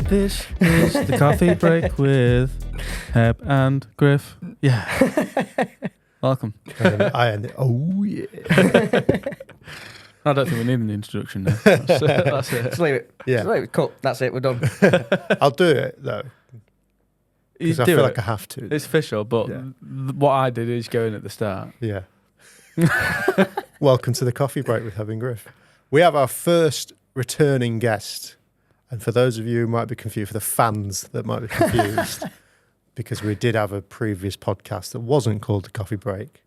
This is the coffee break with Hebb and Griff. Yeah. Welcome. Oh, yeah. I don't think we need an introduction now. That's it. Just leave it. Yeah. Just leave it. Cut. That's it. We're done. I'll do it, though. You Because I do feel it. like I have to. It's official, but Yeah. what I did is go in at the start. Yeah. Welcome to the coffee break with Hebb&Griff. We have our first returning guest. And for those of you who might be confused, for the fans that might be confused, because we did have a previous podcast that wasn't called the coffee break,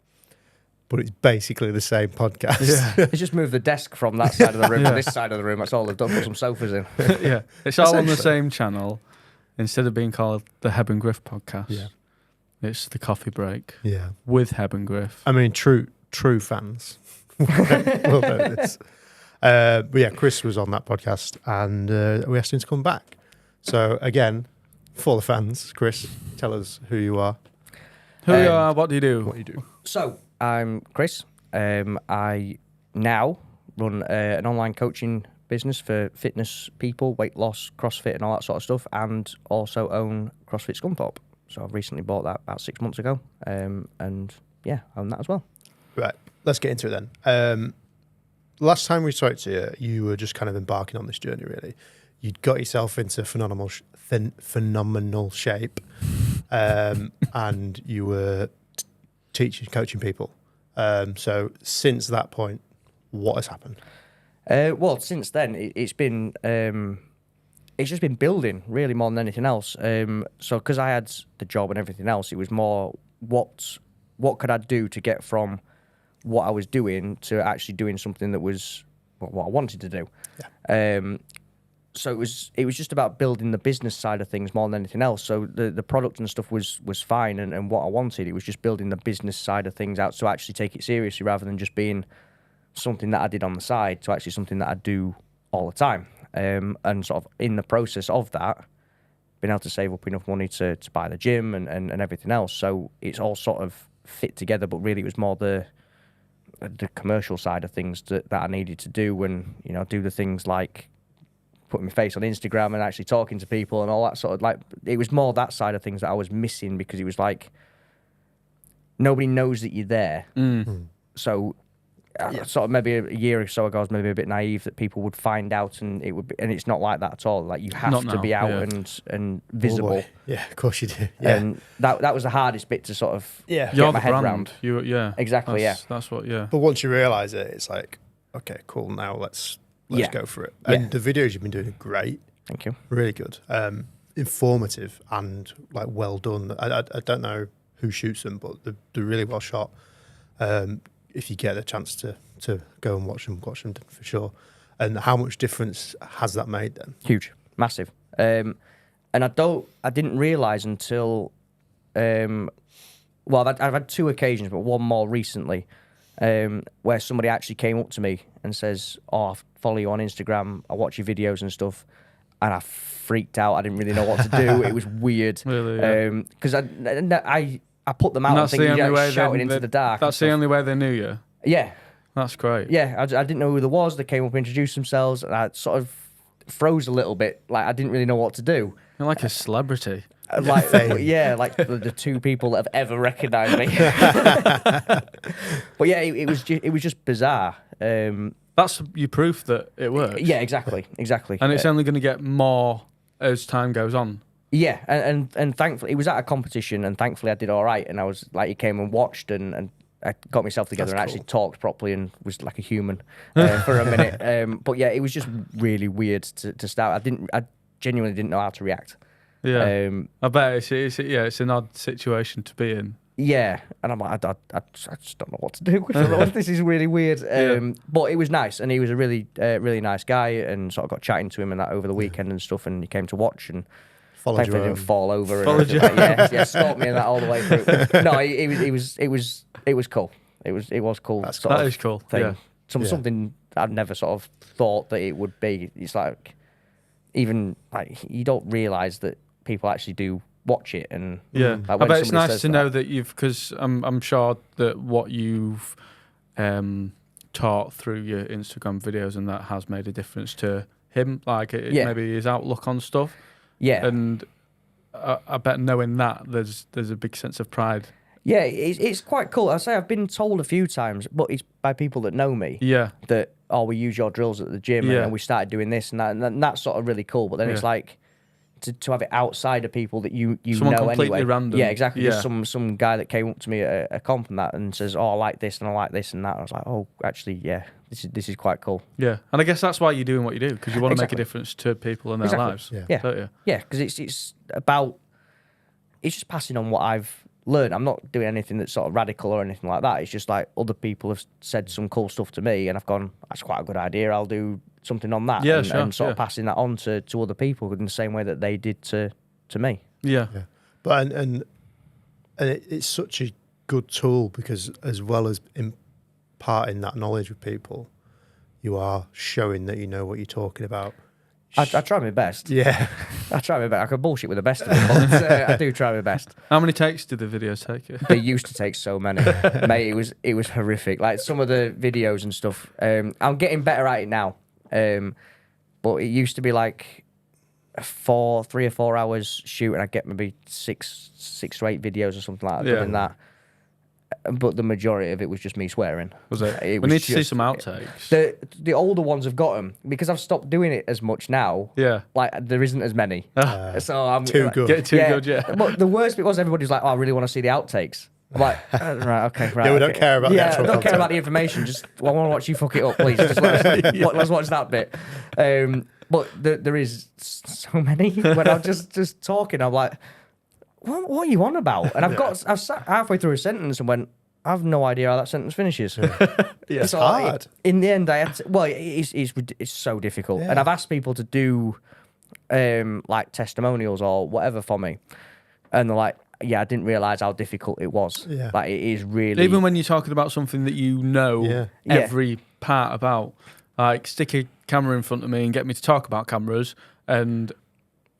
but it's basically the same podcast. Yeah. It's just moved the desk from that side of the room to this side of the room. That's all they've done. Put some sofas in. Yeah. It's all on the Essentially. same channel. Instead of being called the Hebb and Griff podcast, Yeah. it's the coffee break Yeah. with Hebb and Griff. I mean, true fans will know this. But yeah, Chris was on that podcast and we asked him to come back. So again, for the fans, Chris, tell us who you are, Who you are, what do you do? what you do. So, I'm Chris. I now run an online coaching business for fitness people, weight loss, CrossFit and all that sort of stuff, and also own CrossFit Scunthorpe. So I've recently bought that about 6 months ago, and yeah, I own that as well. Right, let's get into it then. Last time we talked to you, you were just kind of embarking on this journey, really. You'd got yourself into phenomenal shape, and you were coaching people. So since that point, what has happened? Well, since then, it's been it's just been building really more than anything else. So because I had the job and everything else, it was more what could I do to get from what I was doing to actually doing something that was what I wanted to do. Yeah. So it was just about building the business side of things more than anything else. So the product and stuff was fine and what I wanted. It was just building the business side of things out to actually take it seriously rather than just being something that I did on the side to actually something that I do all the time. And sort of in the process of that, being able to save up enough money to buy the gym and everything else. So it's all sort of fit together, but really it was more the commercial side of things that I needed to do and, you know, do the things like putting my face on Instagram and actually talking to people and all that sort of like, it was more that side of things that I was missing because it was like, nobody knows that you're there. So sort of maybe a year or so ago, I was maybe a bit naive that people would find out and it would be, and it's not like that at all. Like you have Not to now, be out yeah. and visible. Oh boy. Yeah, of course you do. Yeah. And that was the hardest bit to sort of Yeah. You're get my the head brand. round. Yeah. Exactly, That's what, yeah. But once you realise it, it's like, okay, cool, now let's Yeah. go for it. Yeah. And the videos you've been doing are great. Thank you. Really good, informative, and like well done. I don't know who shoots them, but they're really well shot. If you get a chance to go and watch them for sure. And how much difference has that made then? Huge, massive. And I didn't realise until, well, I've had two occasions, but one more recently, where somebody actually came up to me and says, "Oh, I follow you on Instagram. I watch your videos and stuff." And I freaked out. I didn't really know what to do. It was weird. Really, Because I put them out And and that's the thinking, only way shouting into the dark. That's the only way they knew you. Yeah. That's great. Yeah, I didn't know who there was. They came up, introduced themselves, and I sort of froze a little bit. Like I didn't really know what to do. You're like a celebrity. Like yeah, like the two people that have ever recognised me. But yeah, it was just bizarre. That's your proof that it works. Yeah, exactly. And it's only going to get more as time goes on. Yeah, and thankfully it was at a competition, and thankfully I did all right. And I was like, he came and watched, and I got myself together That's and cool. actually talked properly and was like a human for a minute. But yeah, it was just really weird to start. I genuinely didn't know how to react. Yeah. I bet it's an odd situation to be in. Yeah, and I'm like, I just don't know what to do. This is really weird. But it was nice, and he was a really nice guy, and sort of got chatting to him and that over the weekend and stuff, and he came to watch and Followed you thankfully home. didn't fall over. Followed you. Yeah, stalked me and that all the way through. No, it was cool. It was cool. That's sort That of is cool. thing. Yeah. Something I'd never sort of thought that it would be. It's like even like you don't realise that people actually do watch it and Yeah, like I when bet it's somebody nice says to know that you've, because I'm sure that what you've taught through your Instagram videos and that has made a difference to him, like Yeah. maybe his outlook on stuff. Yeah. And I bet knowing that there's a big sense of pride. Yeah, it's quite cool. I say I've been told a few times, but it's by people that know me. Yeah. That, oh, we use your drills at the gym and we started doing this and that. And that's sort of really cool. But then it's like to have it outside of people that you Someone know completely anyway. random. Yeah, exactly. Yeah. Just some guy that came up to me at a comp and that and says, oh, I like this and I like this and that. I was like, oh, actually, yeah, this is quite cool. Yeah. And I guess that's why you're doing what you do, because you want to make a Exactly. difference to people in their Exactly. lives. Yeah. Don't you? Yeah, because it's about, it's just passing on what I've learned. I'm not doing anything that's sort of radical or anything like that. It's just like other people have said some cool stuff to me and I've gone, that's quite a good idea. I'll do something on that. Yeah, and, sure, and sort of passing that on to other people in the same way that they did to me. Yeah. But and it's such a good tool because as well as imparting that knowledge with people, you are showing that you know what you're talking about. I try my best. Yeah. I try my best. I could bullshit with the best of them, but I do try my best. How many takes did the videos take you? They used to take so many. Mate, it was horrific. Like some of the videos and stuff. I'm getting better at it now. But it used to be like 3 or 4 hours shoot and I'd get maybe six to 8 videos or something like that. Doing that. But the majority of it was just me swearing. Was it? It We was need to see just- some outtakes. The older ones have got them because I've stopped doing it as much now. Yeah. Like there isn't as many. So I'm Too like, good. Get too good, yeah. But the worst bit was everybody's like, "Oh, I really want to see the outtakes." I'm like, right, okay, right. Yeah, we don't okay. care about the Yeah, actual I don't care content. about the information. Just I want to watch you fuck it up, please. Just let's watch that bit. But there is so many when I'm just talking. I'm like, what are you on about? And I've sat halfway through a sentence and went, I have no idea how that sentence finishes. It's So hard. in the end, I had to, well, it's so difficult, and I've asked people to do like testimonials or whatever for me, and they're like, "Yeah, I didn't realize how difficult it was. Yeah. Like it is really Even when you're talking about something that you know Yeah. every part about, like stick a camera in front of me and get me to talk about cameras, and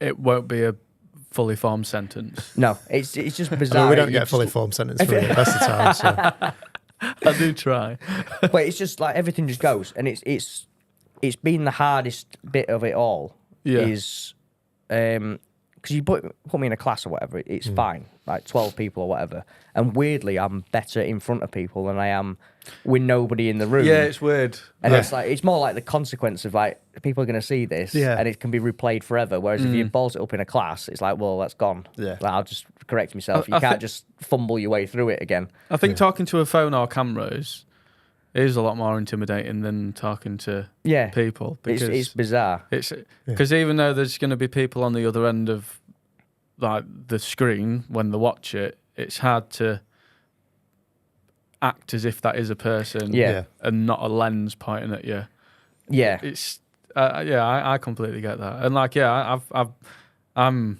it won't be a fully formed sentence. No, it's just I bizarre. mean, we don't You get a just- fully formed sentence for the rest of the time. So. I do try. but it's just like everything just goes, and it's been the hardest bit of it all. Yeah. Is because you put me in a class or whatever, it's fine, like 12 people or whatever, and weirdly I'm better in front of people than I am with nobody in the room. Yeah, it's weird. And it's more like the consequence of like people are going to see this, and it can be replayed forever. Whereas if you balls it up in a class, it's like, well, that's gone. Yeah. Like, I'll just correct myself. You I can't thi- just fumble your way through it again. I think talking to a phone or camera is a lot more intimidating than talking to Yeah, people. Because it's bizarre. It's because even though there's going to be people on the other end of like the screen when they watch it, it's hard to act as if that is a person, Yeah. and not a lens pointing at you. Yeah, It's I completely get that, and like I'm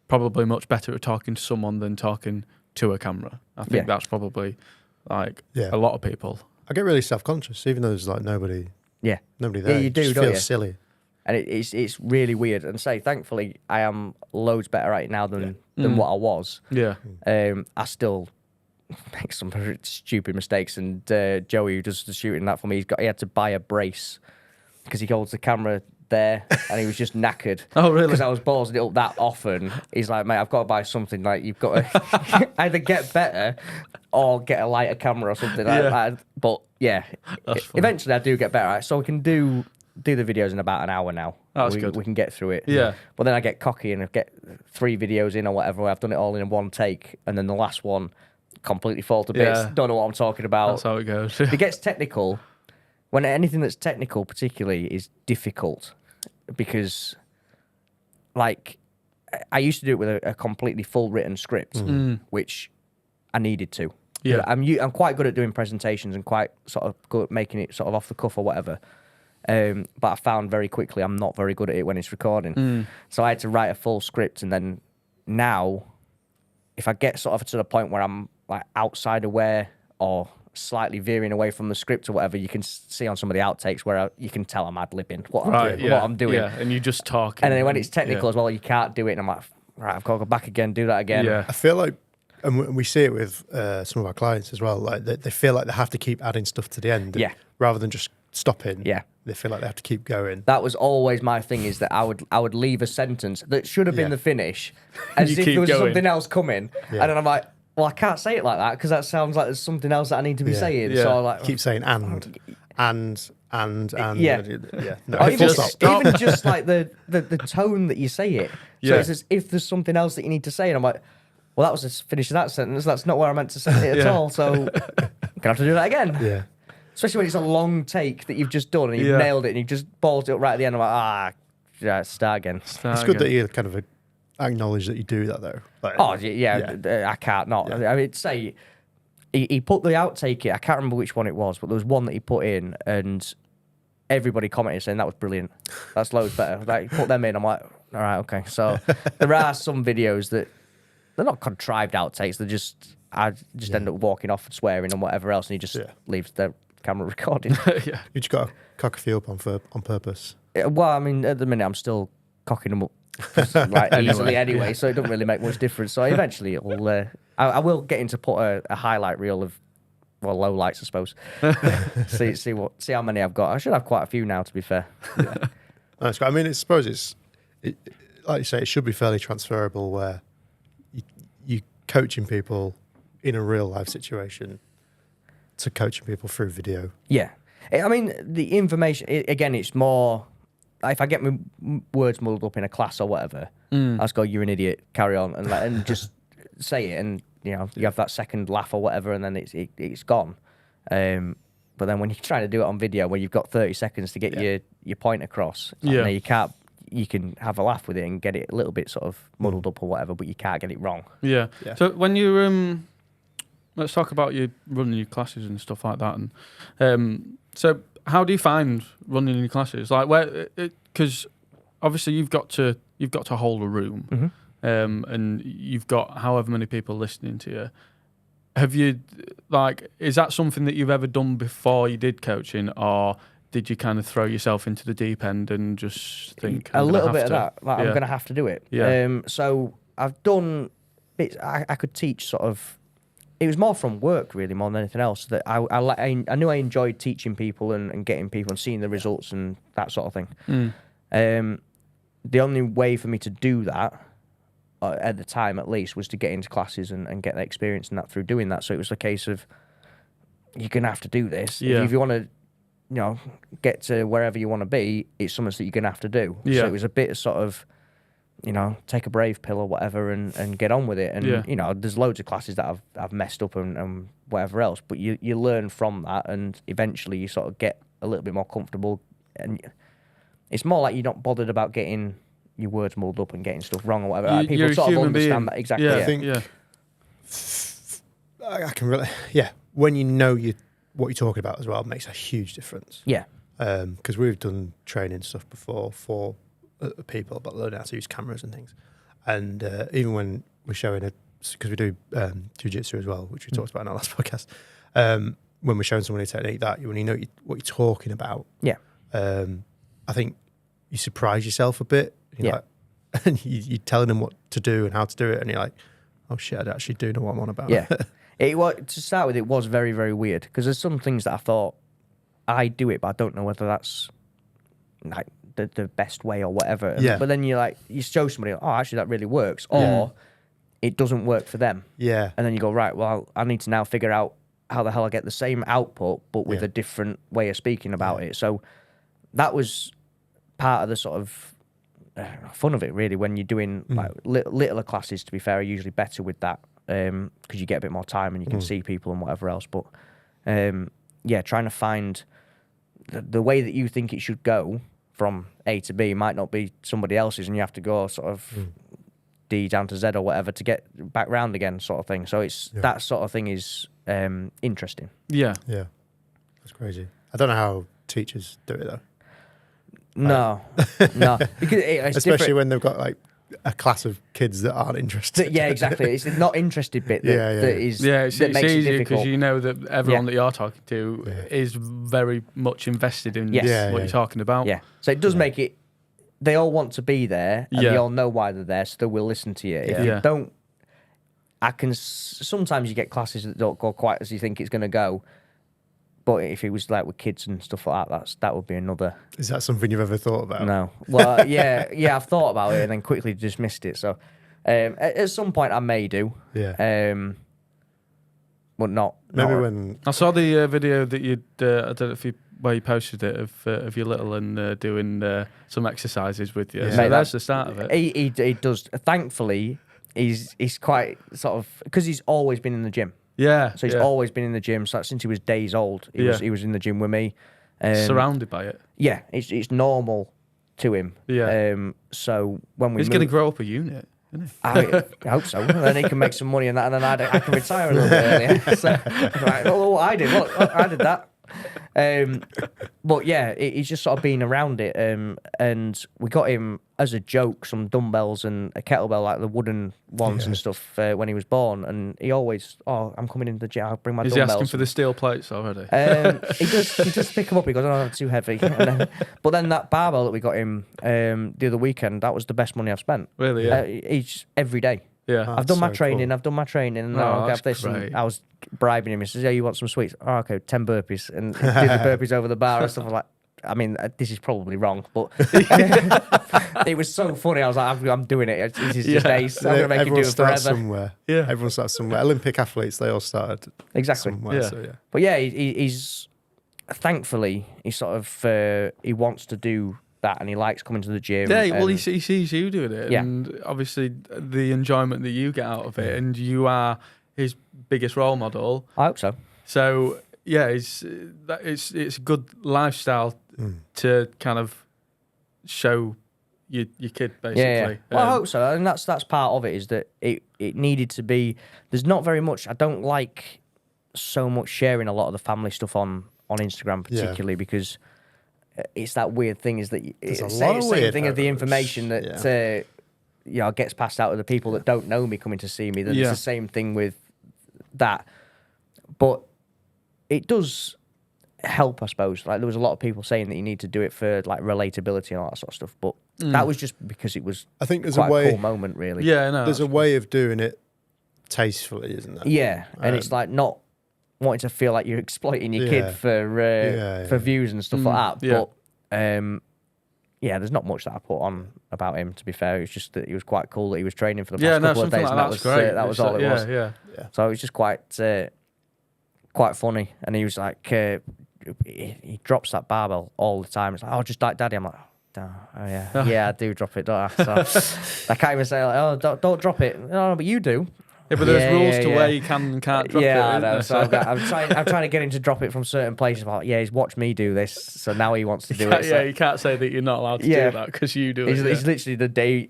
probably much better at talking to someone than talking to a camera. I think that's probably like a lot of people. I get really self-conscious, even though there's like nobody yeah. there. Yeah, you do, just don't feels you? silly. And it's really weird. And thankfully, I am loads better at it now than what I was. Yeah, I still make some very stupid mistakes. And Joey, who does the shooting that for me, he had to buy a brace because he holds the camera there, and he was just knackered. Oh, really? Because I was ballsing it up that often. He's like, mate, I've got to buy something. Like, you've got to either get better or get a lighter camera or something. But yeah, That's funny. eventually I do get better at it. So we can do the videos in about an hour now. That's good. We can get through it. Yeah. But then I get cocky and I get 3 videos in or whatever. Where I've done it all in one take, and then the last one completely fall to bits. Yeah. Don't know what I'm talking about. that's how it goes. It gets technical. When anything that's technical, particularly, is difficult because, like, I used to do it with a completely full written script, which I needed to. Yeah. I'm quite good at doing presentations and quite sort of good at making it sort of off the cuff or whatever. But I found very quickly I'm not very good at it when it's recording. So I had to write a full script, and then now, if I get sort of to the point where I'm like outside aware or slightly veering away from the script or whatever, you can see on some of the outtakes where you can tell I'm ad-libbing what I'm doing. Yeah, and you just talk. And then when it's technical as well, you can't do it. And I'm like, right, I've got to go back again, do that again. Yeah. I feel like, and we see it with some of our clients as well, like they feel like they have to keep adding stuff to the end, Yeah. rather than just stopping. Yeah. They feel like they have to keep going. That was always my thing, is that I would leave a sentence that should have been the finish as You if keep there was going. something else coming. Yeah. And then I'm like, well, I can't say it like that because that sounds like there's something else that I need to be saying. Yeah. So I like Keep saying and. Yeah. Yeah. No, or full even, stop. even just like the tone that you say it. So Yeah. it's as if there's something else that you need to say. And I'm like, well, that was the finish of that sentence. That's not where I meant to say it at Yeah. all. So I'm going to have to do that again. Yeah. Especially when it's a long take that you've just done and you've nailed it and you just balled it up right at the end. I'm like, start again. It's good that you kind of acknowledge that you do that, though. Like, I can't not. Yeah. I mean, say he put the outtake in. I can't remember which one it was, but there was one that he put in and everybody commented saying that was brilliant. That's loads better. Like, put them in. I'm like, all right, okay. So there are some videos that they're not contrived outtakes. I just end up walking off and swearing and whatever else, and he just leaves the camera recording. Yeah. You just got to cock a few up on purpose. Well, I mean, at the minute I'm still cocking them up like easily anyway, so it doesn't really make much difference. So eventually it'll. I will get into put a highlight reel of low lights, I suppose. see how many I've got. I should have quite a few now, to be fair. Yeah. That's great. I mean, I suppose it like you say, it should be fairly transferable where you coaching people in a real life situation to coaching people through video. Yeah. I mean, the information, again, it's more, if I get my words muddled up in a class or whatever, I just go, you're an idiot, carry on, and just say it, and, you know, you have that second laugh or whatever, and then it's gone. But then when you're trying to do it on video, where you've got 30 seconds to get your point across, you can have a laugh with it and get it a little bit sort of muddled up or whatever, but you can't get it wrong. Yeah. So when you let's talk about you running your classes and stuff like that. And so how do you find running your classes? Like, where? Because obviously you've got to hold a room, and you've got however many people listening to you. Have you, like, is that something that you've ever done before you did coaching, or did you kind of throw yourself into the deep end and just think a little bit of that? Like, I'm going to have to do it. Yeah. So I've done bits. I could teach sort of. It was more from work, really, more than anything else. That I knew I enjoyed teaching people and getting people and seeing the results and that sort of thing. The only way for me to do that, at the time at least, was to get into classes and get the experience and that through doing that. So it was a case of, you're going to have to do this. Yeah. If you want to, you know, get to wherever you want to be, it's something that you're going to have to do. Yeah. So it was a bit of sort of, you know, take a brave pill or whatever and get on with it. And, you know, there's loads of classes that I've messed up and whatever else, but you learn from that, and eventually you sort of get a little bit more comfortable. And it's more like you're not bothered about getting your words muddled up and getting stuff wrong or whatever. Like, people sort of understand that. Exactly. Yeah, I think I can really, when you know what you're talking about as well, it makes a huge difference. Yeah. Because we've done training stuff before for people about learning how to use cameras and things. And even when we're showing it, because we do jiu-jitsu as well, which we talked about in our last podcast, when we're showing someone a technique, that when you know what you're talking about, I think you surprise yourself a bit. You're like, and you're telling them what to do and how to do it, and you're like, oh shit, I actually do know what I'm on about. Yeah. To start with, it was very, very weird, because there's some things that I thought, I do it, but I don't know whether that's like the best way or whatever. Yeah. But then you show somebody, oh, actually that really works, or it doesn't work for them. Yeah. And then you go, right, well, I need to now figure out how the hell I get the same output, but with a different way of speaking about it. So that was part of the sort of fun of it, really, when you're doing like littler classes. To be fair, are usually better with that, because you get a bit more time and you can see people and whatever else. But trying to find the way that you think it should go from A to B might not be somebody else's, and you have to go sort of D down to Z or whatever to get back round again, sort of thing. So it's that sort of thing is interesting. Yeah, that's crazy. I don't know how teachers do it though. No, because it's especially different. when they've got like a class of kids that aren't interested. Yeah, exactly. It's the not interested bit that is it's makes it easier difficult. because you know that everyone that you're talking to is very much invested in what you're talking about. Yeah, so it does make it. They all want to be there, and they all know why they're there, so they will listen to you. If you don't, sometimes you get classes that don't go quite as you think it's going to go, But if it was like with kids and stuff like that, that would be another. Is that something you've ever thought about? No. Well, yeah, I've thought about it and then quickly dismissed it. So at some point I may do. Yeah. But not. Maybe when I saw the video that you'd. I don't know if you where you posted it of your little and doing some exercises with you. Yeah. So Mate, that's the start of it. He does. Thankfully, he's quite sort of because he's always been in the gym. Yeah. So he's always been in the gym. So since he was days old, he was in the gym with me. Surrounded by it. Yeah, it's normal to him. Yeah. So when we he's going to grow up a unit, isn't he? I hope so. And then he can make some money and that, and then I can retire a little bit earlier. So, right, well, I did. Look, I did that. But yeah, he's just sort of been around it. And we got him as a joke some dumbbells and a kettlebell, like the wooden ones and stuff, when he was born. And he always, I'm coming into the gym. I'll bring my dumbbells. Is he asking for the steel plates already? He does pick them up. He goes, "Oh, too heavy." But then that barbell that we got him the other weekend, that was the best money I've spent. Really? Yeah. Each every day. Yeah. I've done my so training. cool. I've done my training, and Oh, I'll that's have this. great. And I was bribing him. He says, "Yeah, you want some sweets?" Oh, okay, 10 burpees, and do the burpees over the bar and stuff. I'm like, I mean, this is probably wrong, but it was so funny. I was like, I'm doing it. This is just ace. I'm gonna make you do it starts forever. somewhere. Yeah. Everyone starts somewhere. Olympic athletes, they all started Exactly. somewhere. Yeah. So yeah. But yeah, he's thankfully he sort of he wants to do that, and he likes coming to the gym. Yeah, well, and- he sees you doing it, Yeah. and obviously the enjoyment that you get out of it, and you are his biggest role model. I hope so. So yeah, it's a good lifestyle to kind of show your kid basically. Yeah. Well, I hope so, and that's part of it is that it needed to be. There's not very much. I don't like so much sharing a lot of the family stuff on Instagram, particularly because it's that weird thing is that it's a the lot of same weird thing of the photos. information that gets passed out to the people that don't know me coming to see me. That it's the same thing with that, but it does help, I suppose. Like there was a lot of people saying that you need to do it for like relatability and all that sort of stuff, but that was just because it was. I think there's quite a way. cool moment, really. Yeah, no, There's a way of doing it tastefully, isn't there? Yeah, and it's like not wanting to feel like you're exploiting your kid for views and stuff like that. Yeah. But there's not much that I put on about him. To be fair, it's just that he was quite cool that he was training for the past couple of days, and that's great. That was all it was. Yeah. So it was just quite funny, and he was like, he drops that barbell all the time. It's like, oh, just like Daddy. I'm like, oh yeah, yeah, I do drop it, don't I? So I can't even say like, oh, don't drop it. No, but you do. Yeah, but there's rules to where you can and can't drop it. Yeah, I know. There? So I'm trying to get him to drop it from certain places. Like, yeah, he's watched me do this, so now he wants to do it. Yeah, you can't say that you're not allowed to do that because you do it. He's literally the day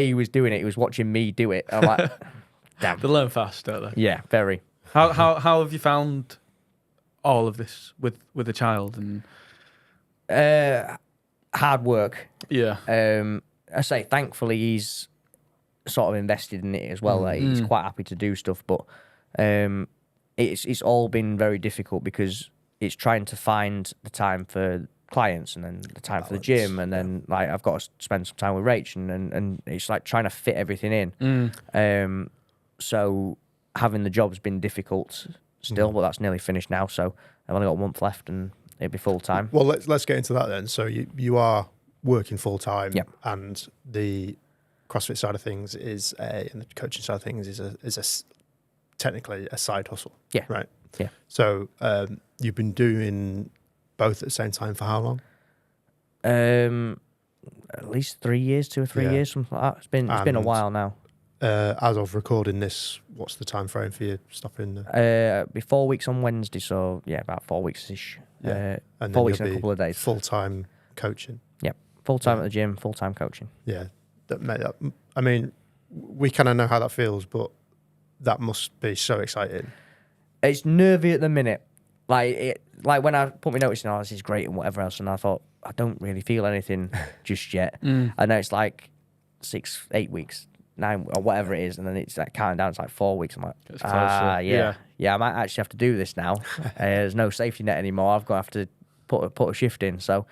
he was doing it, he was watching me do it. I'm like, damn. They learn fast, don't they? Yeah, very. How have you found all of this with a child and hard work? Yeah. I say thankfully he's sort of invested in it as well. Like, he's quite happy to do stuff, but it's all been very difficult because it's trying to find the time for clients and then the time for the gym, and then like I've got to spend some time with Rach, and it's like trying to fit everything in. So having the job's been difficult still, but that's nearly finished now. So I've only got a month left, and it'll be full time. Well, let's get into that then. So you are working full time, Yep. and the CrossFit side of things and the coaching side of things is technically a side hustle. Yeah. Right. Yeah. So you've been doing both at the same time for how long? At least 3 years, 2 or 3 years, something like that. It's been a And while now. As of recording this, what's the time frame for you stopping? Be 4 weeks on Wednesday, so yeah, about 4 weeks ish. Yeah. And 4 weeks in a couple of days. Full time coaching. Yep, full time at the gym, full time coaching. Yeah. I mean, we kind of know how that feels, but that must be so exciting. It's nervy at the minute. Like when I put my notice in, oh, this is great and whatever else, and I thought I don't really feel anything just yet. And now it's like 6, 8 weeks, 9 or whatever it is, and then it's like counting down. It's like 4 weeks. I'm like, yeah, I might actually have to do this now. There's no safety net anymore. I've got to have to put a shift in. So,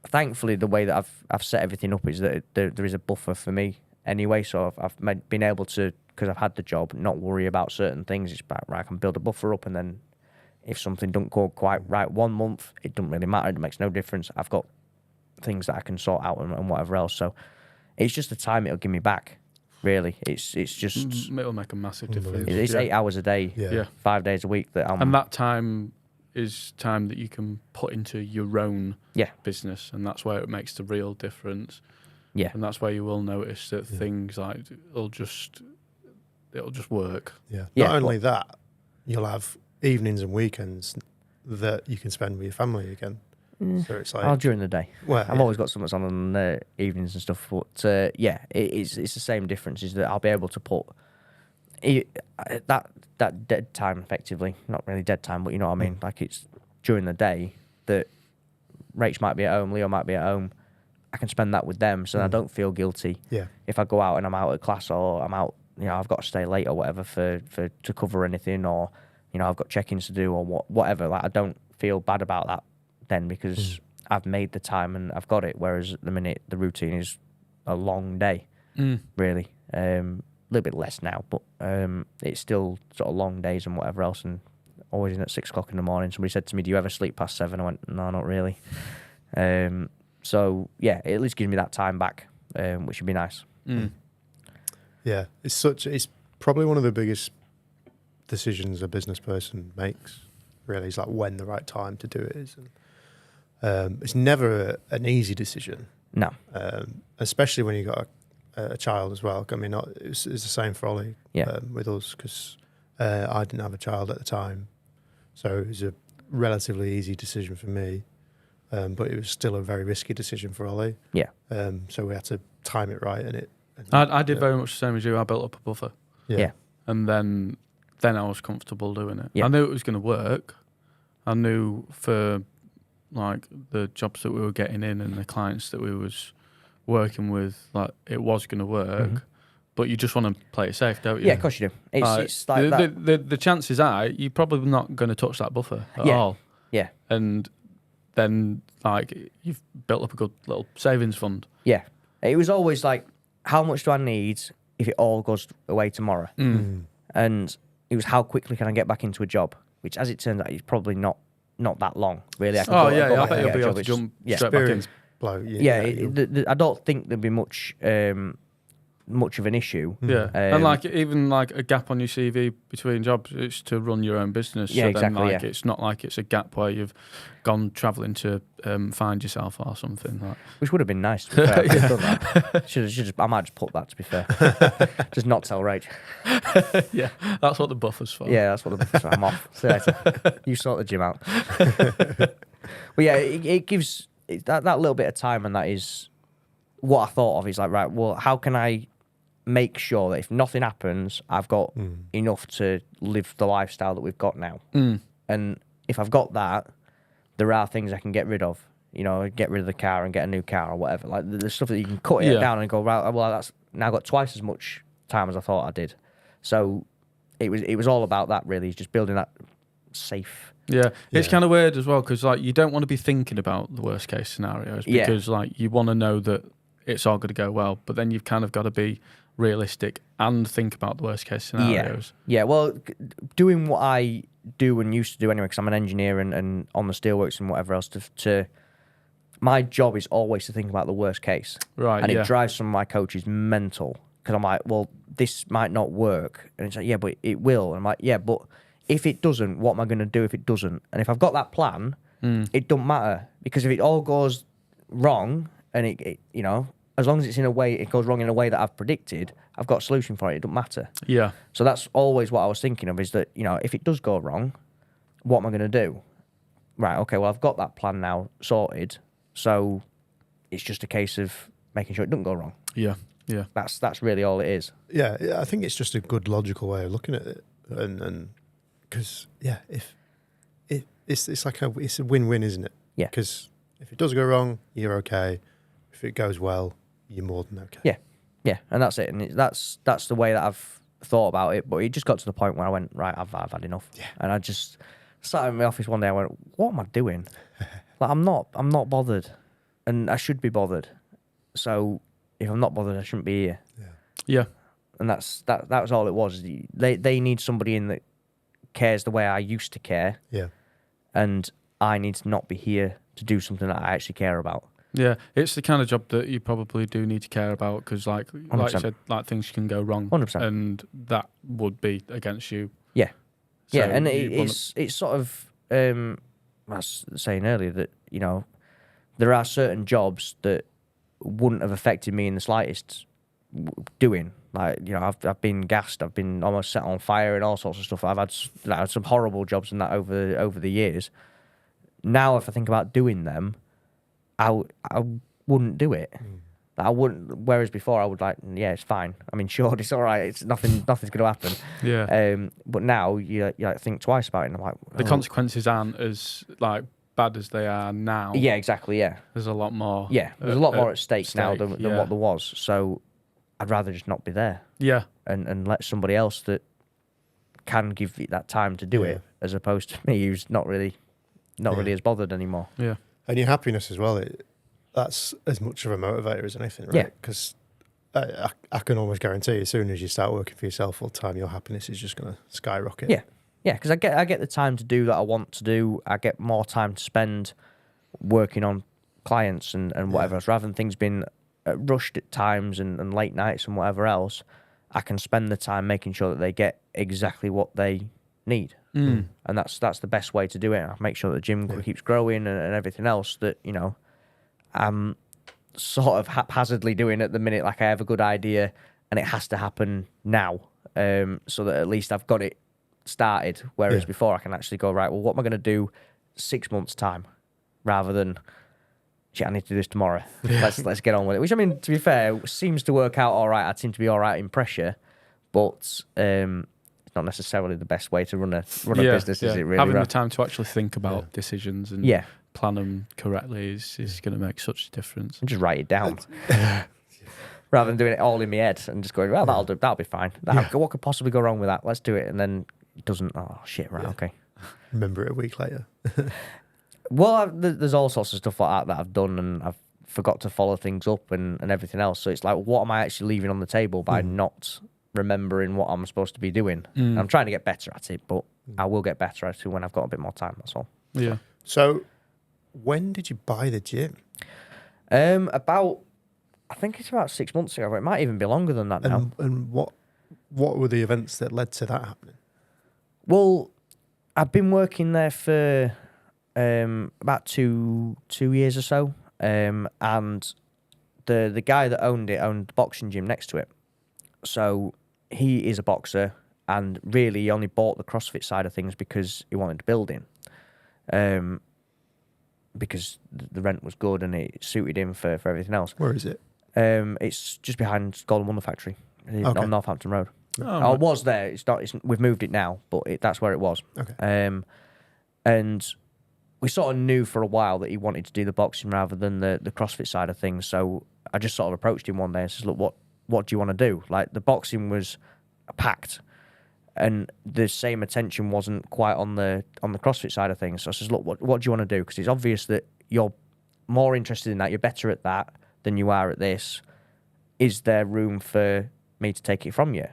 thankfully, the way that I've set everything up is that there is a buffer for me anyway. So I've been able to, because I've had the job, not worry about certain things. It's about, right, I can build a buffer up, and then if something don't go quite right 1 month, it doesn't really matter. It makes no difference. I've got things that I can sort out and whatever else. So it's just the time it'll give me back. Really, it's just it'll make a massive difference. It's 8 hours a day, 5 days a week that I'm. And that time is time that you can put into your own business, and that's where it makes the real difference. Yeah, and that's where you will notice that things like it'll just work. Yeah. Not only that, you'll have evenings and weekends that you can spend with your family again. So it's like during the day. Well, I've always got something on the evenings and stuff, but it's the same difference. Is that I'll be able to put that dead time effectively, not really dead time, but you know what I mean. Like it's during the day that Rach might be at home, Leo might be at home. I can spend that with them, so I don't feel guilty. Yeah. If I go out and I'm out at class or I'm out, you know, I've got to stay late or whatever to cover anything, or you know, I've got check-ins to do or whatever. Like I don't feel bad about that then because I've made the time and I've got it. Whereas at the minute the routine is a long day, really. A little bit less now, but it's still sort of long days and whatever else, and always in at 6 o'clock in the morning. Somebody said to me, "Do you ever sleep past 7?" I went, "No, not really." So yeah, it at least gives me that time back, which would be nice. Yeah, it's probably one of the biggest decisions a business person makes. Really, is like when the right time to do it is. And, it's never an easy decision. No, especially when you got a child as well. I mean, it's the same for Ollie with us because I didn't have a child at the time, so it was a relatively easy decision for me. But it was still a very risky decision for Ollie. Yeah. So we had to time it right, and I did very much the same as you. I built up a buffer. Yeah. And then I was comfortable doing it. Yeah. I knew it was going to work. I knew for like the jobs that we were getting in and the clients that we was working with, like it was going to work. But you just want to play it safe, don't you? Yeah, of course you do. It's like that. The chances are you're probably not going to touch that buffer at all. Yeah. And then like you've built up a good little savings fund. Yeah. It was always like, how much do I need if it all goes away tomorrow? And it was how quickly can I get back into a job, which as it turns out is probably not that long, really. I bet you'll be able to jump straight back in. I don't think there'd be much of an issue. Yeah, and like even like a gap on your CV between jobs, it's to run your own business. Yeah, so exactly. Then, it's not like it's a gap where you've gone travelling to find yourself or something. Like. Which would have been nice. To be fair. I could have done that. I might just put that. To be fair, just not tell Rach. Yeah, that's what the buffer's for. Yeah, that's what the buffer's for. I'm off. See you later. You sort the gym out. But yeah, it gives that little bit of time, and that is what I thought of. Is like, right, well, how can I make sure that if nothing happens, I've got enough to live the lifestyle that we've got now. And if I've got that, there are things I can get rid of. You know, get rid of the car and get a new car or whatever. Like the stuff that you can cut it down and go, right, well, that's now got twice as much time as I thought I did. So it was all about that, really, just building that safe. Yeah, it's kind of weird as well because like you don't want to be thinking about the worst case scenarios because like you want to know that it's all going to go well, but then you've kind of got to be realistic and think about the worst case scenarios. Yeah. Well, doing what I do and used to do anyway, because I'm an engineer and on the steelworks and whatever else, to my job is always to think about the worst case. Right. And it drives some of my coaches mental because I'm like, well, this might not work. And it's like, yeah, but it will. And I'm like, yeah, but if it doesn't, what am I going to do if it doesn't? And if I've got that plan, it don't matter because if it all goes wrong and it you know, as long as it's in a way, it goes wrong in a way that I've predicted, I've got a solution for it. It doesn't matter. Yeah. So that's always what I was thinking of is that, you know, if it does go wrong, what am I going to do? Right, okay, well, I've got that plan now sorted. So it's just a case of making sure it doesn't go wrong. Yeah, yeah. That's really all it is. Yeah, I think it's just a good logical way of looking at it. And because, if it's like it's a win-win, isn't it? Yeah. Because if it does go wrong, you're okay. If it goes well, you're more than okay. Yeah, and that's it. And that's the way that I've thought about it. But it just got to the point where I went, right, I've had enough. Yeah. And I just sat in my office one day. I went, what am I doing? Like I'm not bothered, and I should be bothered. So if I'm not bothered, I shouldn't be here. Yeah. And that was all it was. They need somebody in that cares the way I used to care. Yeah. And I need to not be here to do something that I actually care about. Yeah, it's the kind of job that you probably do need to care about because, like you said, like things can go wrong, 100%, and that would be against you. Yeah, So yeah, and it's sort of I was saying earlier that there are certain jobs that wouldn't have affected me in the slightest doing. Like I've been gassed, I've been almost set on fire, and all sorts of stuff. I've had some horrible jobs and that over the years. Now, if I think about doing them, I wouldn't do it. I wouldn't. Whereas before, I would yeah, it's fine. I mean, sure, it's all right. It's nothing's going to happen. Yeah. But now you think twice about it. And I'm like, the consequences aren't as bad as they are now. Yeah, exactly. Yeah. There's a lot more. Yeah, there's a lot more at stake now than what there was. So I'd rather just not be there. Yeah. And let somebody else that can give you that time to do it, as opposed to me, who's not really as bothered anymore. Yeah. And your happiness as well, that's as much of a motivator as anything, right? Yeah. Because I can almost guarantee as soon as you start working for yourself full time, your happiness is just going to skyrocket. Yeah. Yeah, because I get the time to do that I want to do. I get more time to spend working on clients and whatever else. Rather than things being rushed at times and late nights and whatever else, I can spend the time making sure that they get exactly what they need. And that's the best way to do it. I make sure that the gym keeps growing and everything else that, I'm sort of haphazardly doing at the minute. Like I have a good idea and it has to happen now, so that at least I've got it started. Whereas before I can actually go, right, well, what am I going to do 6 months' time, rather than, shit, I need to do this tomorrow. Let's get on with it. Which, I mean, to be fair, seems to work out all right. I seem to be all right in pressure, but it's not necessarily the best way to run a business, is it really? Having the time to actually think about decisions and plan them correctly is going to make such a difference. And just write it down. Rather than doing it all in my head and just going, well, that'll be fine. What could possibly go wrong with that? Let's do it. And then it doesn't. Oh, shit, right, okay. Remember it a week later. Well, there's all sorts of stuff like that I've done, and I've forgot to follow things up and everything else. So it's like, what am I actually leaving on the table by not remembering what I'm supposed to be doing? I'm trying to get better at it, but I will get better at it when I've got a bit more time, that's all. Yeah. So when did you buy the gym? I think it's about 6 months ago. It might even be longer than that now. And what were the events that led to that happening? Well, I've been working there for about two years or so, and the guy that owned the boxing gym next to it. So he is a boxer, and really he only bought the CrossFit side of things because he wanted to build in, because the rent was good and it suited him for everything else. Where is it? It's just behind Golden Wonder Factory on Northampton Road. Oh, it was there. It's not. We've moved it now, but that's where it was. Okay. And we sort of knew for a while that he wanted to do the boxing rather than the CrossFit side of things. So I just sort of approached him one day and says, "Look, what do you want to do?" Like, the boxing was packed, and the same attention wasn't quite on the CrossFit side of things. So I says, "Look, what do you want to do?" Because it's obvious that you're more interested in that. You're better at that than you are at this. Is there room for me to take it from you?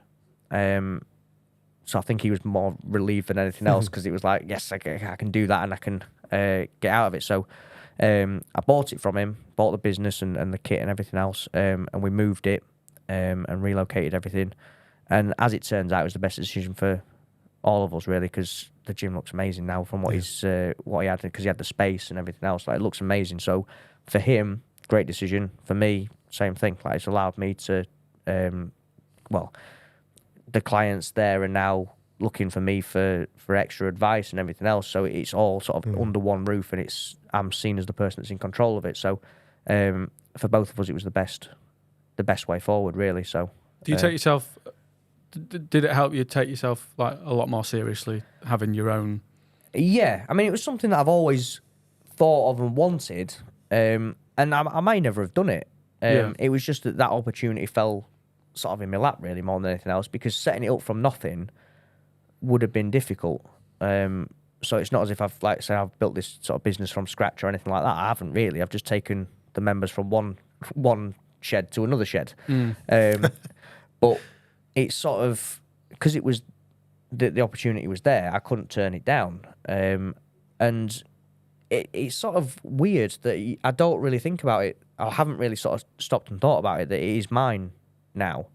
So I think he was more relieved than anything else, because it was like, yes, I can do that and I can get out of it. So I bought it from him, bought the business and the kit and everything else, and we moved it and relocated everything. And as it turns out, it was the best decision for all of us, really, because the gym looks amazing now from what he had, because he had the space and everything else. Like, it looks amazing. So for him, great decision. For me, same thing. Like, it's allowed me to, the clients there are now looking for me for extra advice and everything else. So it's all sort of under one roof, and I'm seen as the person that's in control of it. So for both of us, it was the best way forward, really. So do you take yourself? Did it help you take yourself like a lot more seriously, having your own? Yeah, I mean, it was something that I've always thought of and wanted, and I may never have done it. It was just that opportunity fell sort of in my lap, really, more than anything else, because setting it up from nothing would have been difficult. So it's not as if I've built this sort of business from scratch or anything like that. I haven't really. I've just taken the members from one shed to another shed. But it's sort of, because it was the opportunity was there. I couldn't turn it down. And it's sort of weird that I don't really think about it. I haven't really sort of stopped and thought about it, that it is mine now,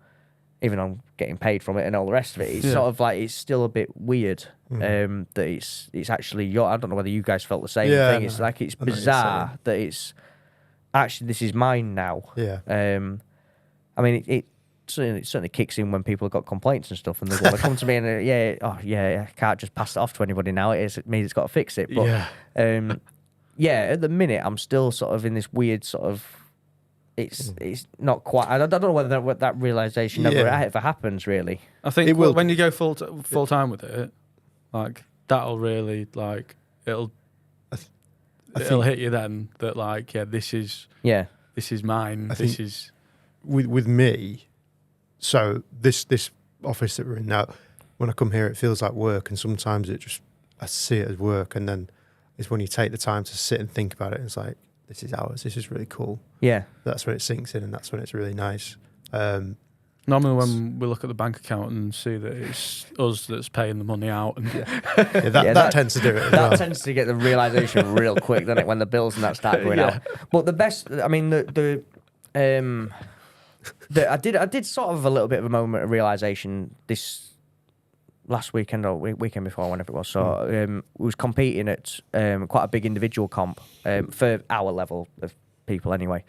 even though I'm getting paid from it and all the rest of it. It's sort of like, it's still a bit weird that it's actually your. I don't know whether you guys felt the same thing. It's like, it's bizarre that it's actually, this is mine now. Yeah. I mean, it certainly kicks in when people have got complaints and stuff, and they want to come to me and I can't just pass it off to anybody now. It means it's got to fix it. But at the minute, I'm still sort of in this weird sort of. It's not quite. I don't know whether that realization ever happens. Really, I think it will. When you go full time with it, like that'll really like it'll hit you then that like this is mine. This is with me. So this office that we're in now, when I come here, it feels like work, and sometimes I see it as work, and then it's when you take the time to sit and think about it. It's like, this is ours. This is really cool. Yeah, that's when it sinks in, and that's when it's really nice. Normally, when we look at the bank account and see that it's us that's paying the money out, and that tends to do it. That tends to get the realization real quick, doesn't it? When the bills and that start going out. But the best, I mean, I did sort of a little bit of a moment of realization this last weekend or weekend before, whenever it was. So we was competing at quite a big individual comp for our level of people anyway.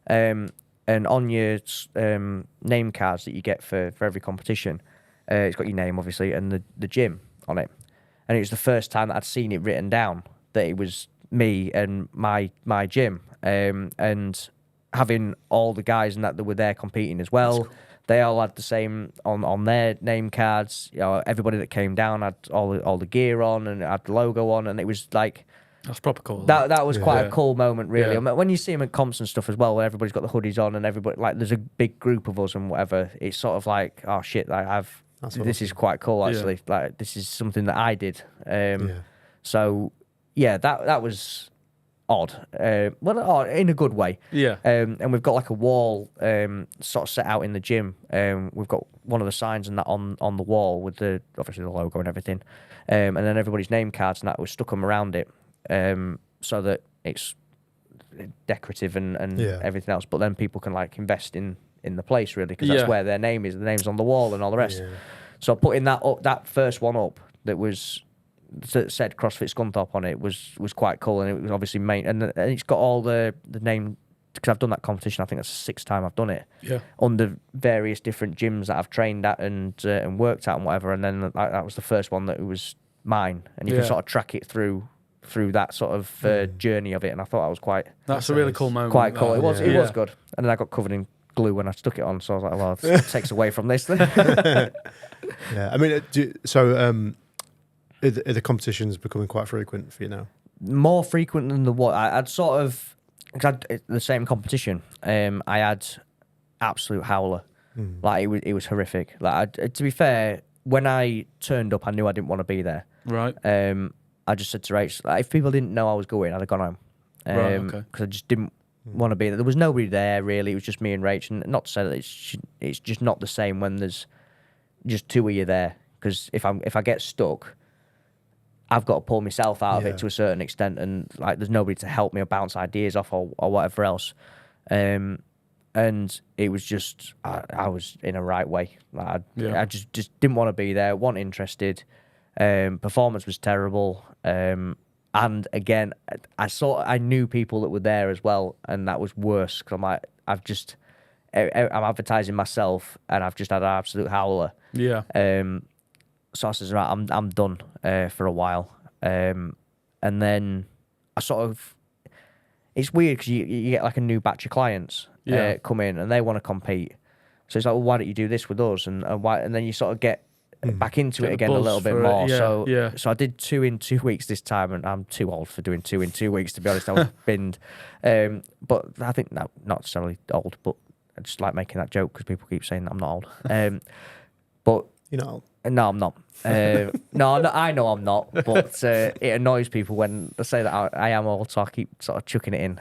And on your name cards that you get for every competition, it's got your name obviously and the gym on it. And it was the first time that I'd seen it written down that it was me and my gym. And having all the guys and that were there competing as well. Cool. They all had the same on their name cards. You know, everybody that came down had all the gear on and had the logo on, and it was like that's proper cool. That was quite a cool moment, really. Yeah. I mean, when you see them at comps and stuff as well, where everybody's got the hoodies on and everybody like there's a big group of us and whatever. It's sort of like, oh shit, like this is quite cool actually. Yeah. Like this is something that I did. So yeah, that was odd, well, in a good way. Yeah. And we've got like a wall sort of set out in the gym. We've got one of the signs and that on the wall with obviously the logo and everything. And then everybody's name cards and that, we stuck them around it so that it's decorative and everything else. But then people can like invest in the place really, because that's where their name is. The name's on the wall and all the rest. Yeah. So putting that first one up that said CrossFit Scunthorpe on it was quite cool, and it was obviously and it's got all the name, because I've done that competition. I think that's the 6th time I've done it. Yeah. Under various different gyms that I've trained at and worked at and whatever, and then that was the first one that was mine, and you can sort of track it through that sort of journey of it, and I thought that was quite. That's a really cool moment. Quite cool. It was good, and then I got covered in glue when I stuck it on, so I was like, well, it takes away from this then. Yeah, I mean, so. Are the competitions becoming quite frequent for you now? More frequent than I'd sort of, because the same competition. I had absolute howler. Like it was horrific. Like to be fair, when I turned up, I knew I didn't want to be there. Right. I just said to Rach, like, if people didn't know I was going, I'd have gone home. Right. Okay. Because I just didn't want to be there. There was nobody there really. It was just me and Rach, and not to say that it's just not the same when there's just two of you there. Because if I get stuck, I've got to pull myself out of it to a certain extent, and like there's nobody to help me or bounce ideas off or whatever else. And it was just I was in a right way. Like, I just didn't want to be there. wasn't interested. Performance was terrible. And again, I knew people that were there as well, and that was worse because I'm like I'm advertising myself, and I've just had an absolute howler. Yeah. So I says, right, I'm done for a while. And then I sort of, it's weird because you get like a new batch of clients come in and they want to compete. So it's like, well, why don't you do this with us? And then you sort of get back into it again a little bit more. So I did 2 in 2 weeks this time, and I'm too old for doing 2 in 2 weeks, to be honest. I was binned. But I think, no, not necessarily old, but I just like making that joke because people keep saying that I'm not old. But you're not old. No, I'm not. No, I know I'm not, but it annoys people when they say that I am old, so I keep sort of chucking it in.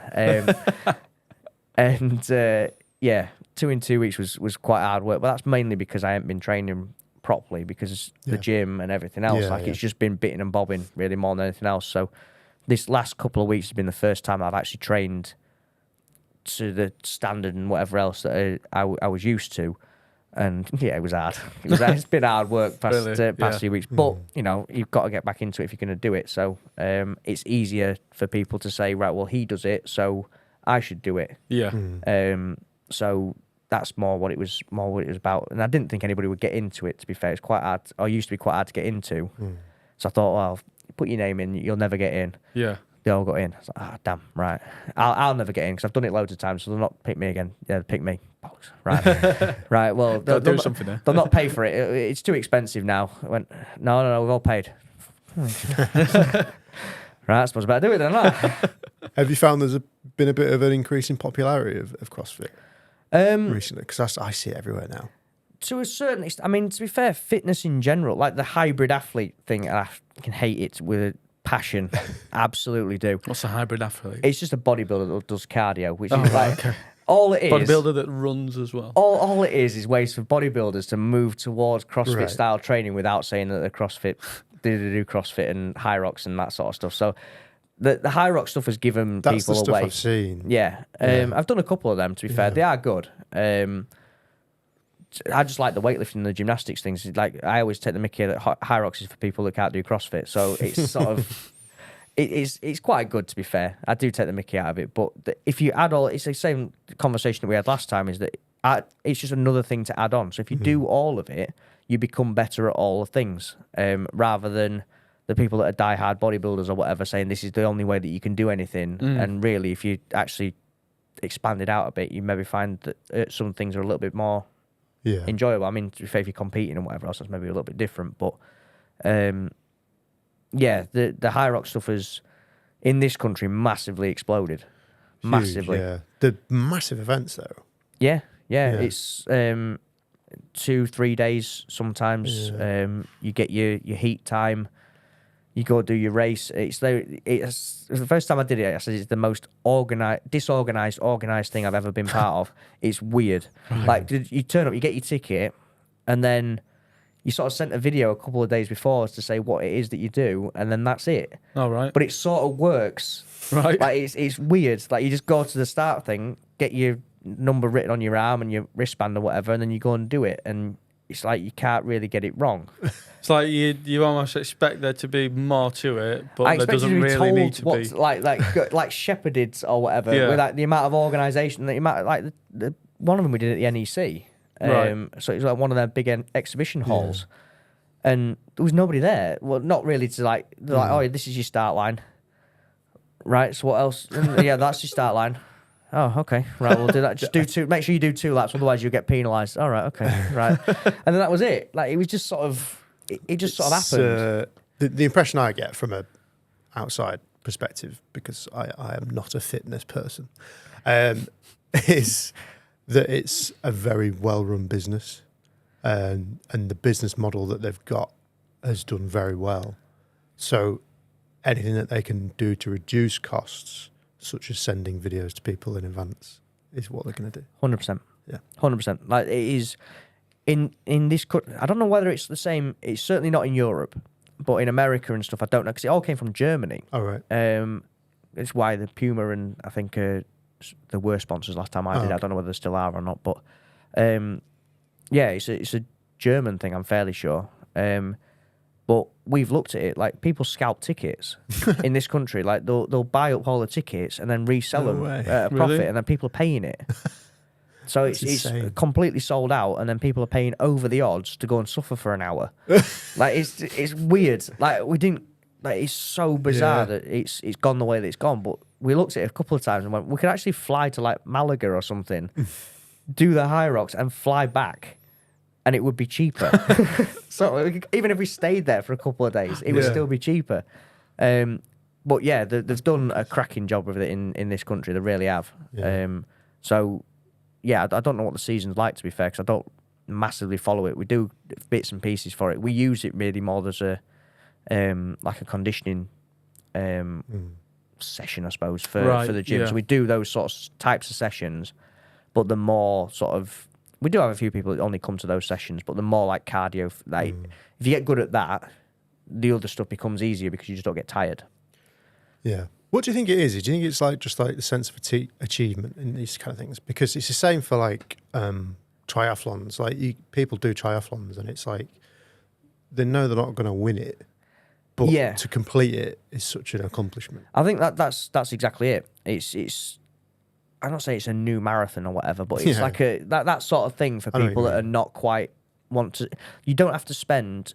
And 2 in 2 weeks was quite hard work, but that's mainly because I haven't been training properly because the gym and everything else. It's just been bitting and bobbing really more than anything else. So this last couple of weeks has been the first time I've actually trained to the standard and whatever else that I was used to. And yeah, it was hard. It's been hard work past few weeks. But, you've got to get back into it if you're going to do it. So it's easier for people to say, right, well, he does it, so I should do it. Yeah. So that's more what it was about. And I didn't think anybody would get into it, to be fair. It's quite hard, or used to be quite hard to get into. So I thought, well, put your name in, you'll never get in. Yeah. They all got in. I was like, damn, right. I'll never get in because I've done it loads of times, so they'll not pick me again. Yeah, they'll pick me. Right. Right, well, they'll do something there. They'll not pay for it. It's too expensive now. I went, no, we've all paid. Right, I suppose I better do it then, right? Have you found there's been a bit of an increase in popularity of CrossFit recently? Because I see it everywhere now. To a certain extent, I mean, to be fair, fitness in general, like the hybrid athlete thing, I can hate it with a passion. Absolutely do. What's a hybrid athlete? It's just a bodybuilder that does cardio, which is like all it is. Bodybuilder that runs as well. All it is ways for bodybuilders to move towards CrossFit style training without saying that they're CrossFit, they do CrossFit and high rocks and that sort of stuff. So the high rock stuff has given That's people the stuff away. I've seen. Yeah. I've done a couple of them, to be fair. They are good. I just like the weightlifting and the gymnastics things. Like I always take the mickey that high rocks is for people that can't do CrossFit. So it's sort of it's quite good, to be fair. I do take the mickey out of it, but if you add all, it's the same conversation that we had last time. Is that it's just another thing to add on. So if you do all of it, you become better at all the things, rather than the people that are diehard bodybuilders or whatever saying this is the only way that you can do anything. And really, if you actually expand it out a bit, you maybe find that some things are a little bit more enjoyable. I mean, to be fair, if you're competing and whatever else, that's maybe a little bit different. But the high rock stuff has, in this country, massively exploded. Huge, Massively. Yeah. The massive events, though. Yeah. It's 2-3 days sometimes. You get your heat time. You go do your race. It's the first time I did it. I said it's the most disorganized thing I've ever been part of. It's weird. Like you turn up, you get your ticket, and then you sort of sent a video a couple of days before to say what it is that you do, and then that's it. Oh, right. But it sort of works. Right. Like it's weird. Like you just go to the start thing, get your number written on your arm and your wristband or whatever, and then you go and do it, and it's like you can't really get it wrong. It's like you almost expect there to be more to it, but there doesn't really need to be. Like shepherded or whatever. With like the amount of organisation, the amount like the one of them we did at the NEC. So it was like one of their big exhibition halls, and there was nobody there. Well, not really to like oh, this is your start line, right? So what else? Yeah, that's your start line. Oh, okay. Right, we'll do that. Just do two. Make sure you do 2 laps, otherwise you'll get penalised. All right, okay, right. And then that was it. Like it was just sort of, it just sort of happened. The impression I get from a outside perspective, because I am not a fitness person, is that it's a very well-run business, and the business model that they've got has done very well. So anything that they can do to reduce costs, such as sending videos to people in advance, is what they're going to do. 100%. Yeah. 100%. Like it is in this country. I don't know whether it's the same. It's certainly not in Europe, but in America and stuff, I don't know, because it all came from Germany. All right. It's why the Puma and I think the were sponsors last time I did. Okay. I don't know whether they still are or not, but it's a German thing, I'm fairly sure. But we've looked at it, like people scalp tickets in this country. Like they'll buy up all the tickets and then resell them at a profit, really? And then people are paying it. So it's completely sold out, and then people are paying over the odds to go and suffer for an hour. Like it's weird. Like we didn't. Like it's so bizarre that it's gone the way that it's gone. But we looked at it a couple of times and went, we could actually fly to like Malaga or something, do the high rocks and fly back. And it would be cheaper. So even if we stayed there for a couple of days, it would still be cheaper. But yeah, they've done a cracking job with it in this country. They really have. Yeah. So yeah, I don't know what the season's like, to be fair, because I don't massively follow it. We do bits and pieces for it. We use it really more as a like a conditioning session, I suppose, for the gym. Yeah. So we do those sorts of types of sessions, but the more sort of We do have a few people that only come to those sessions, but they're more like cardio. Like if you get good at that, the other stuff becomes easier because you just don't get tired. Yeah. What do you think it is? Do you think it's like just like the sense of achievement in these kind of things? Because it's the same for like triathlons. Like people do triathlons, and it's like they know they're not going to win it, but to complete it is such an accomplishment. I think that's exactly it. It's I'm not saying it's a new marathon or whatever, but it's like that sort of thing for people that are not quite want to. You don't have to spend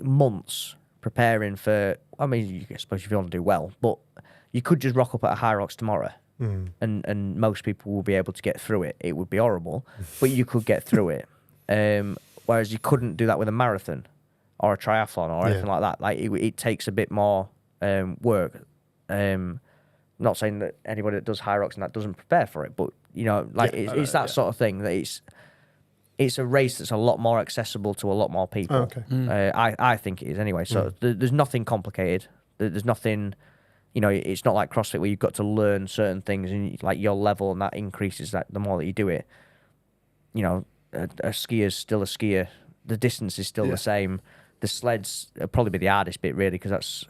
months preparing for. I mean, I suppose if you want to do well, but you could just rock up at a High Rocks tomorrow, and most people will be able to get through it. It would be horrible, but you could get through it. Whereas you couldn't do that with a marathon or a triathlon or anything like that. Like it takes a bit more work. Not saying that anybody that does High Rocks and that doesn't prepare for it, but you know, like it's that sort of thing that it's a race that's a lot more accessible to a lot more people. Oh, okay. I think it is anyway. So there's nothing complicated. There's nothing, you know, it's not like CrossFit where you've got to learn certain things and like your level and that increases that the more that you do it. You know, a skier's still a skier. The distance is still the same. The sleds will probably be the hardest bit really because that's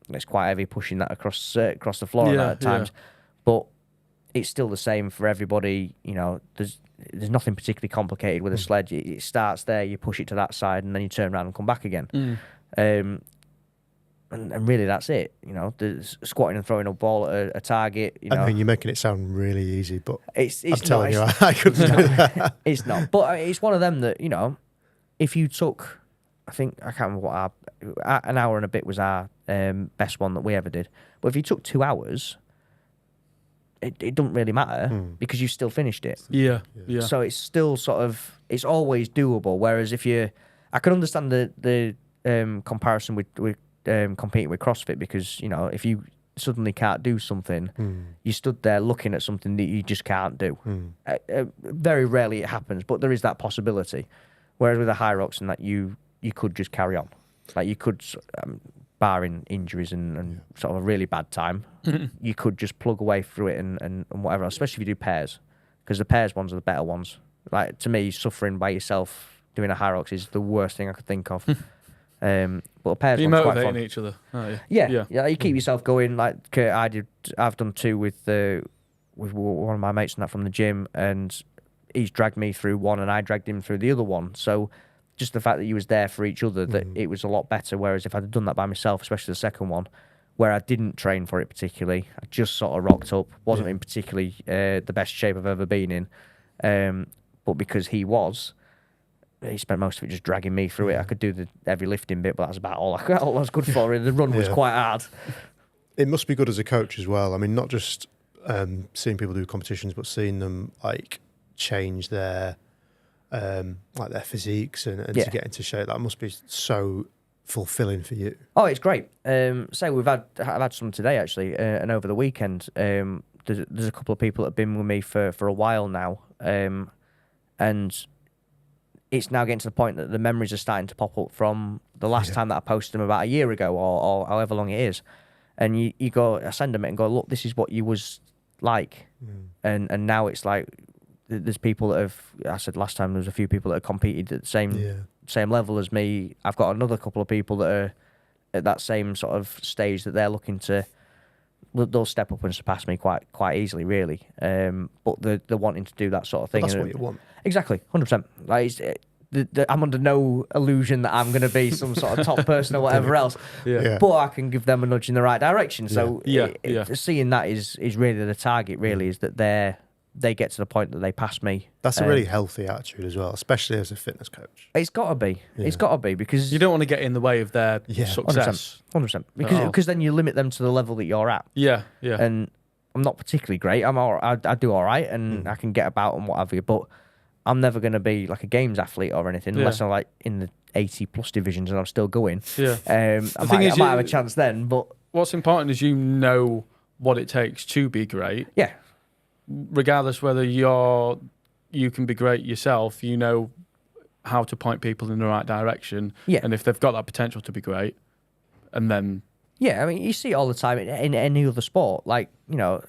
it's quite heavy pushing that across the floor at times. But it's still the same for everybody. You know, there's nothing particularly complicated with a sled. It starts there, you push it to that side, and then you turn around and come back again. And really, that's it. You know, there's squatting and throwing a ball at a target. You know, I mean, you're making it sound really easy, but it's I'm telling you, I couldn't do that. It's not. But it's one of them that, you know, if you took, I can't remember what an hour and a bit was our best one that we ever did. But if you took 2 hours, it doesn't really matter because you still finished it. Yeah. So it's still sort of, it's always doable. Whereas if I can understand the comparison with competing with CrossFit because, you know, if you suddenly can't do something, you stood there looking at something that you just can't do. Very rarely it happens, but there is that possibility. Whereas with the High Rocks and that you could just carry on. Like you could, barring injuries and sort of a really bad time, you could just plug away through it and whatever else, especially if you do pairs, because the pairs ones are the better ones. Like to me, suffering by yourself doing a High Rocks is the worst thing I could think of. But a pairs one's quite fun. Each other. Oh, yeah. You keep yourself going. Like I've done 2 with one of my mates and that from the gym, and he's dragged me through one and I dragged him through the other one. So just the fact that you was there for each other, that it was a lot better. Whereas if I'd done that by myself, especially the second one, where I didn't train for it particularly, I just sort of rocked up, wasn't in particularly the best shape I've ever been in. But because he spent most of it just dragging me through it. I could do the heavy lifting bit, but that's about all I was good for. The run was quite hard. It must be good as a coach as well. I mean, not just seeing people do competitions, but seeing them like change their like their physiques and to get into shape. That must be so fulfilling for you. Oh, it's great. I've had some today actually, and over the weekend. There's a couple of people that have been with me for a while now, and it's now getting to the point that the memories are starting to pop up from the last time that I posted them about a year ago or however long it is. And you go, I send them it and go, look, this is what you was like. And now it's like, there's people that have, I said last time, there was a few people that have competed at the same level as me. I've got another couple of people that are at that same sort of stage that they're looking to, they'll step up and surpass me quite easily, really. But they're wanting to do that sort of thing. But that's what you want. Exactly, 100%. Like, I'm under no illusion that I'm going to be some sort of top person or whatever else. But I can give them a nudge in the right direction. So seeing that is really the target, really, is that they get to the point that they pass me. That's a really healthy attitude as well, especially as a fitness coach. It's got to be. Yeah. It's got to be, because you don't want to get in the way of their success. 100%. Because then you limit them to the level that you're at. Yeah. And I'm not particularly great. I do all right, and I can get about and what have you, but I'm never going to be like a games athlete or anything unless I'm like in the 80 plus divisions and I'm still going. Yeah. I might have a chance then, but what's important is you know what it takes to be great. Yeah. Regardless whether you can be great yourself, you know how to point people in the right direction. Yeah. And if they've got that potential to be great, and then... Yeah, I mean, you see it all the time in any other sport. Like, you know,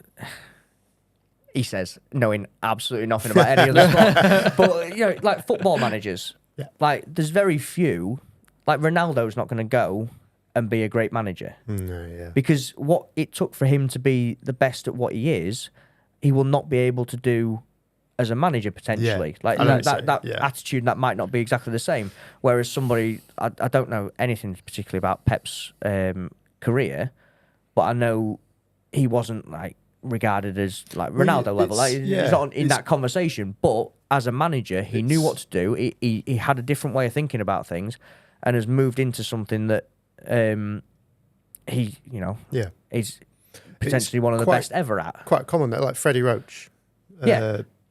He says, knowing absolutely nothing about any other sport. But, you know, like football managers, like there's very few, like Ronaldo's not going to go and be a great manager. No, yeah. Because what it took for him to be the best at what he is, he will not be able to do as a manager potentially. Like that attitude, that might not be exactly the same. Whereas somebody, I don't know anything particularly about Pep's career, but I know he wasn't like regarded as like Ronaldo level. Like, he's not in that conversation. But as a manager, he knew what to do. He had a different way of thinking about things, and has moved into something that he, you know, is potentially one of the best ever at. Quite common, like Freddie Roach.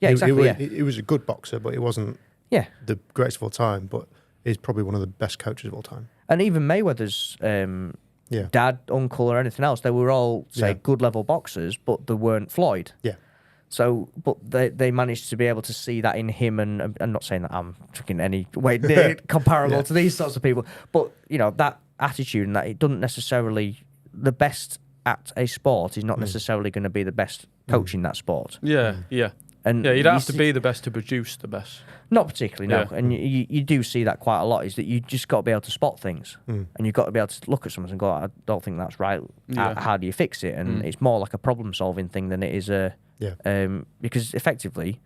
Exactly. He was a good boxer, but he wasn't the greatest of all time. But he's probably one of the best coaches of all time. And even Mayweather's dad, uncle, or anything else, they were all, say, good level boxers, but they weren't Floyd. Yeah. So, but they managed to be able to see that in him, and I'm not saying that I'm in any way near comparable to these sorts of people, but, you know, that attitude and that it doesn't necessarily, the best at a sport is not necessarily going to be the best coaching that sport. Yeah. And you don't have to be the best to produce the best. Not particularly, no. Yeah. And you do see that quite a lot, is that you just got to be able to spot things. And you've got to be able to look at something and go, I don't think that's right. How do you fix it? And it's more like a problem-solving thing than it is a... because effectively,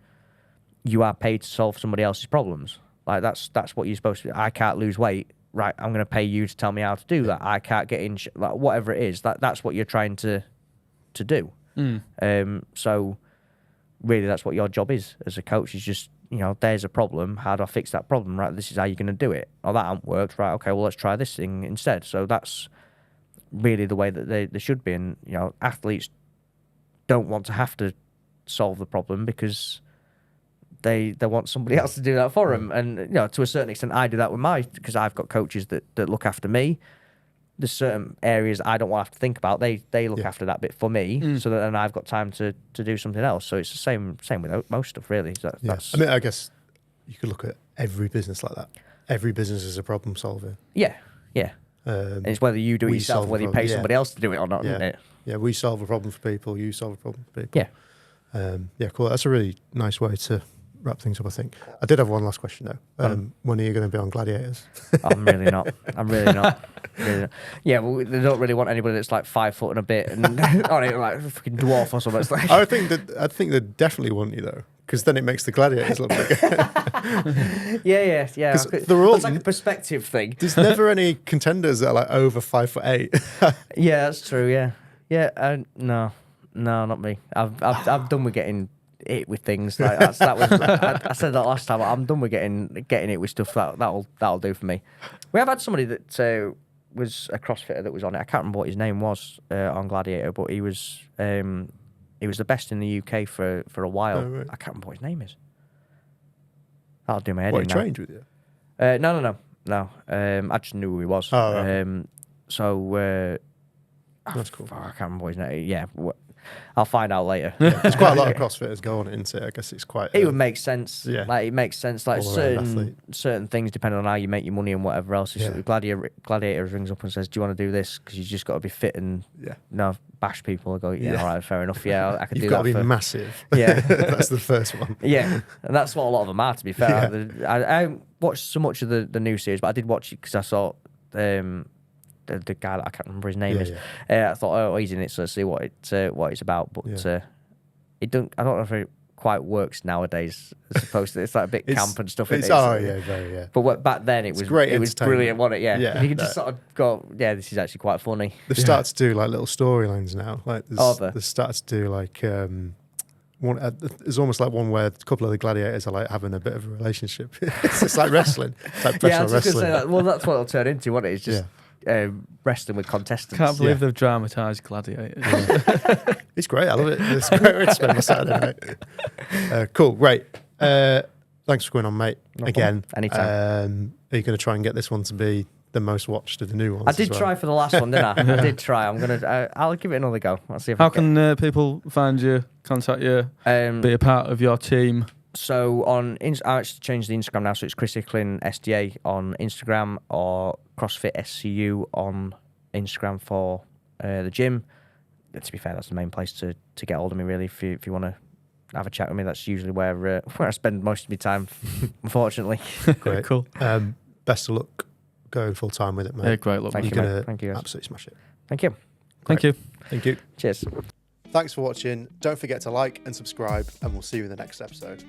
you are paid to solve somebody else's problems. Like, that's what you're supposed to do. I can't lose weight. Right, I'm going to pay you to tell me how to do that. I can't get in... like, whatever it is, that's what you're trying to do. So... really, that's what your job is as a coach, is just, you know, there's a problem, how do I fix that problem? Right, this is how you're going to do it. Oh, that hasn't worked. Right, okay, well, let's try this thing instead. So that's really the way that they should be. And, you know, athletes don't want to have to solve the problem because they want somebody else to do that for them. And, you know, to a certain extent, I do that with because I've got coaches that look after me. There's certain areas I don't want to have to think about. They look after that bit for me, so that then I've got time to do something else. So it's the same with most stuff, really. That's... I mean, I guess you could look at every business like that. Every business is a problem solver. Yeah. And it's whether you do it yourself or whether you pay somebody else to do it or not, isn't it? Yeah, we solve a problem for people, you solve a problem for people. Yeah. Cool. That's a really nice way to wrap things up, I think. I did have one last question, though. When are you going to be on Gladiators? I'm really not. Really not. Yeah, well, they don't really want anybody that's like 5 foot and a bit and on it like a fucking dwarf or something. It's like... I think they definitely want you, though, because then it makes the Gladiators look bigger. Yeah. It's like a perspective thing. There's never any contenders that are like over 5'8". Yeah, that's true. Yeah. No, not me. I've done with getting it with things. Like I said that last time. I'm done with getting it with stuff. That'll do for me. We have had somebody that was a CrossFitter that was on it. I can't remember what his name was on Gladiator, but he was the best in the UK for a while. Oh, right. I can't remember what his name is. That'll do my head in now. He trained with you? No. I just knew who he was. Oh, right. That's cool. I can't remember what his name. Yeah. I'll find out later. There's quite a lot of CrossFitters go on it, isn't it? I guess it's quite... it would make sense. Yeah. Like, it makes sense. Like, certain things, depending on how you make your money and whatever else. Gladiator rings up and says, do you want to do this? Because you just got to be fit and bash people. I go, all right, fair enough. Yeah, I could do that. You've got to be massive. Yeah. That's the first one. Yeah, and that's what a lot of them are, to be fair. Yeah. I watched so much of the new series, but I did watch it because I saw... the guy that I can't remember his name is. I thought, he's in it, so let's see what it's about. But it don't. I don't know if it quite works nowadays. As opposed to it's like a bit camp and stuff. Very. But back then it was great. It was brilliant, wasn't it? Yeah. You can just sort of go, this is actually quite funny. They've started to do like little storylines now. Like they've started to do like. There's almost like one where a couple of the gladiators are like having a bit of a relationship. It's like wrestling. It's like professional wrestling. Say that. Well, that's what it'll turn into, won't it? It's just wrestling with contestants. Can't believe they've dramatised Gladiators. It's great. I love it. It's a great way to spend my Saturday night. Cool. Great. Thanks for going on, mate. Again. Anytime. Are you going to try and get this one to be the most watched of the new ones? I did try for the last one, didn't I? I did try. I'll give it another go. I'll see if How can people find you, contact you, be a part of your team? So I actually changed the Instagram now, so it's Chris Hickling SDA on Instagram or CrossFit SCU on Instagram for the gym. To be fair, that's the main place to get hold of me, really, if you want to have a chat with me. That's usually where I spend most of my time, unfortunately. Great. Cool. Best of luck going full time with it, mate. Yeah, great luck. Thank You're you, going mate. to Thank you, guys. absolutely smash it. Thank you. Thank you. Thank you. Cheers. Thanks for watching. Don't forget to like and subscribe, and we'll see you in the next episode.